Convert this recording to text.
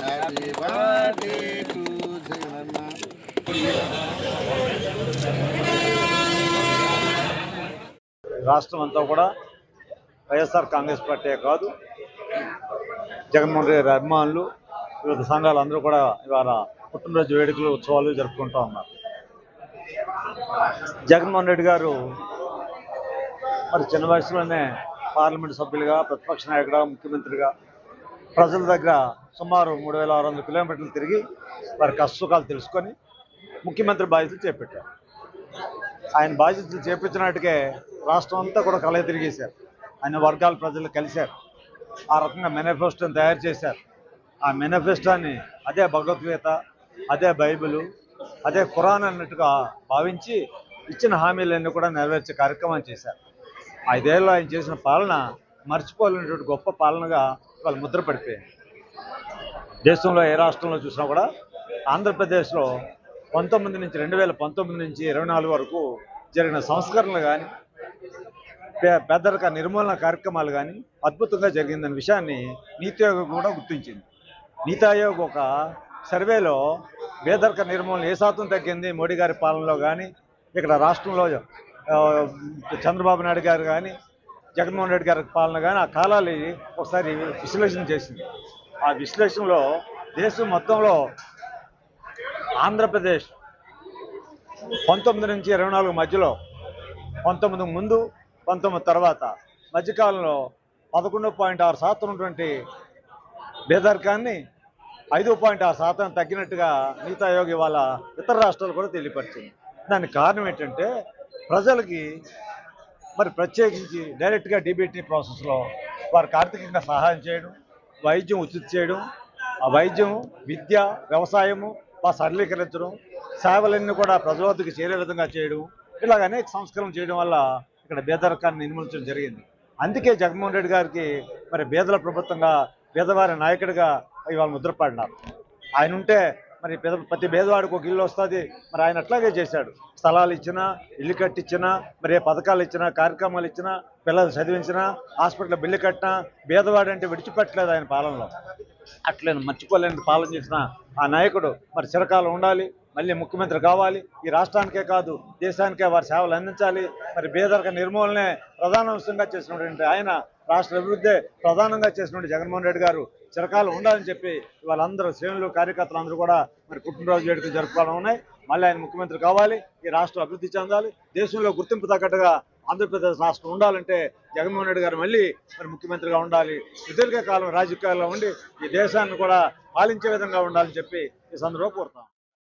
Happy birthday to Jagananna. రాష్ట్రం అంతా కూడా వైఎస్ఆర్ కాంగ్రెస్ పార్టీ కాదు, జగన్మోహన్ రెడ్డి అభిమానులు, వివిధ సంఘాలు అందరూ కూడా ఇవాళ పుట్టినరోజు వేడుకలు ఉత్సవాలు జరుపుకుంటూ ఉన్నారు. జగన్మోహన్ రెడ్డి గారు మరి చిన్న వయసులోనే పార్లమెంటు సభ్యులుగా, ప్రతిపక్ష నాయకుడిగా, ముఖ్యమంత్రిగా ప్రజల దగ్గర సుమారు 3600 కిలోమీటర్లు తిరిగి వారి కష్టసుఖాలు తెలుసుకొని ముఖ్యమంత్రి బాధ్యతలు చేపట్టారు. ఆయన బాధ్యతలు చేపించినట్టుకే రాష్ట్రం అంతా కూడా కలయి తిరిగేశారు. ఆయన వర్గాల ప్రజలు కలిశారు. ఆ రకంగా మేనిఫెస్టోని తయారు చేశారు. ఆ మేనిఫెస్టోని అదే భగవద్గీత, అదే బైబిలు, అదే ఖురాన్ అన్నట్టుగా భావించి ఇచ్చిన హామీలన్నీ కూడా నెరవేర్చే కార్యక్రమం చేశారు. 5 ఏళ్ళు ఆయన చేసిన పాలన మర్చిపోలేనటువంటి గొప్ప పాలనగా వాళ్ళు ముద్ర పడిపోయింది. దేశంలో ఏ రాష్ట్రంలో చూసినా కూడా ఆంధ్రప్రదేశ్లో 2019 నుంచి 24 వరకు జరిగిన సంస్కరణలు కానీ, పేదరిక నిర్మూలన కార్యక్రమాలు కానీ అద్భుతంగా జరిగిందనే విషయాన్ని నీతి ఆయోగ్ కూడా గుర్తించింది. నీతి ఆయోగ్ ఒక సర్వేలో పేదరిక నిర్మూలన ఏ శాతం తగ్గింది మోడీ గారి పాలనలో కానీ, ఇక్కడ రాష్ట్రంలో చంద్రబాబు నాయుడు గారు కానీ, జగన్మోహన్ రెడ్డి గారి పాలన కానీ ఆ కాలాలు ఒకసారి విశ్లేషణ చేసింది. ఆ విశ్లేషణలో దేశం మొత్తంలో ఆంధ్రప్రదేశ్ 19 నుంచి 24 మధ్యలో, 19 ముందు 19 తర్వాత మధ్యకాలంలో 11.6% ఉన్నటువంటి పేదరికాన్ని 5.6% తగ్గినట్టుగా నీతి ఆయోగ్ ఇవాళ ఇతర రాష్ట్రాలు కూడా తెలియపరిచింది. దానికి కారణం ఏంటంటే ప్రజలకి మరి ప్రత్యేకించి డైరెక్ట్గా డీబీటీ ప్రాసెస్లో వారికి ఆర్థికంగా సహాయం చేయడం, వైద్యం ఉచిత చేయడం, ఆ వైద్యం, విద్య, వ్యవసాయము సరళీకరించడం, సేవలన్నీ కూడా ప్రజల వద్దకు చేరే విధంగా చేయడం, ఇలాగ అనేక సంస్కరణలు చేయడం వల్ల ఇక్కడ పేదరికాన్ని నిర్మూలించడం జరిగింది. అందుకే జగన్మోహన్ రెడ్డి గారికి మరి పేదల ప్రభుత్వంగా, పేదవారి నాయకుడిగా ఇవాళ ముద్రపడినారు. ఆయన ఉంటే మరి ప్రతి పేదవాడికి ఒక ఇల్లు వస్తుంది. మరి ఆయన అట్లాగే చేశాడు. స్థలాలు ఇచ్చినా, ఇల్లు కట్టించినా, మరి ఏ పథకాలు ఇచ్చినా, కార్యక్రమాలు ఇచ్చినా, పిల్లలు చదివించినా, హాస్పిటల్ బిల్లు కట్టినా పేదవాడు అంటే విడిచిపెట్టలేదు ఆయన పాలనలో. అట్లని మర్చిపోలేని పాలన చేసిన ఆ నాయకుడు మరి చిరకాలం ఉండాలి, మళ్ళీ ముఖ్యమంత్రి కావాలి. ఈ రాష్ట్రానికే కాదు దేశానికే వారి సేవలు అందించాలి. మరి పేదరిక నిర్మూలనే ప్రధాన అంశంగా చేసినటువంటి ఆయన, రాష్ట్ర అభివృద్ధి ప్రధానంగా చేసినటువంటి జగన్మోహన్ రెడ్డి గారు చిరకాలం ఉండాలని చెప్పి వాళ్ళందరూ శ్రేణులు, కార్యకర్తలు అందరూ కూడా మరి పుట్టినరోజు వేడుకలు జరుపుకోవడం ఉన్నాయి. మళ్ళీ ఆయన ముఖ్యమంత్రి కావాలి, ఈ రాష్ట్రం అభివృద్ధి చెందాలి, దేశంలో గుర్తింపు తగ్గట్టుగా ఆంధ్రప్రదేశ్ రాష్ట్రం ఉండాలంటే జగన్మోహన్ రెడ్డి గారు మళ్ళీ మరి ముఖ్యమంత్రిగా ఉండాలి. సుదీర్ఘకాలం రాజకీయాల్లో ఉండి ఈ దేశాన్ని కూడా పాలించే విధంగా ఉండాలని చెప్పి ఈ సందర్భంలో కోరుతాం.